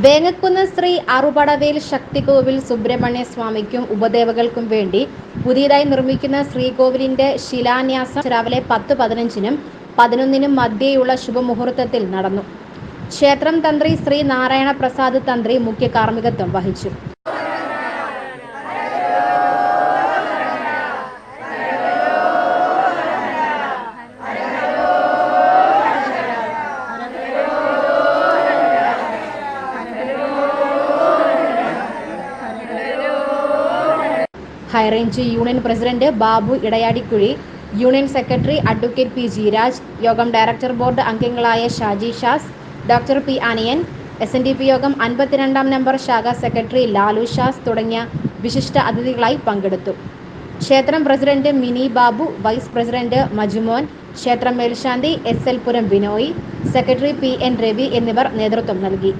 വേങ്ങക്കുന്ന് ശ്രീ അറുപടവേൽ ശക്തികോവിൽ സുബ്രഹ്മണ്യ സ്വാമിക്കും ഉപദേവകൾക്കും വേണ്ടി പുതിയതായി നിർമ്മിക്കുന്ന ശ്രീകോവിലിന്റെ ശിലാന്യാസം രാവിലെ 10:15-നും 11-നും മധ്യേയുള്ള ശുഭമുഹൂർത്തത്തിൽ നടന്നു. ക്ഷേത്രം തന്ത്രി ശ്രീ നാരായണ പ്രസാദ് തന്ത്രി മുഖ്യ കാർമ്മികത്വം വഹിച്ചു. High range union president Babu Idayadikkuzhi, union secretary advocate P Jeeraj, യോഗം ഡയറക്ടർ ബോർഡ് അംഗങ്ങളായ Shaji Shas, doctor P Aniyan, SNDP യോഗം 52-ാം നമ്പർ ശാഖാ സെക്രട്ടറി ലാലു ഷാസ് തുടങ്ങിയ വിശിഷ്ട അതിഥികളായി പങ്കെടുത്തു. ക്ഷേത്രം president Mini Babu, vice president Majumon, ക്ഷേത്രം മേൽശാന്തി SL Puram Binoy, secretary PN Ravi എന്നിവർ നേതൃത്വം നൽകി.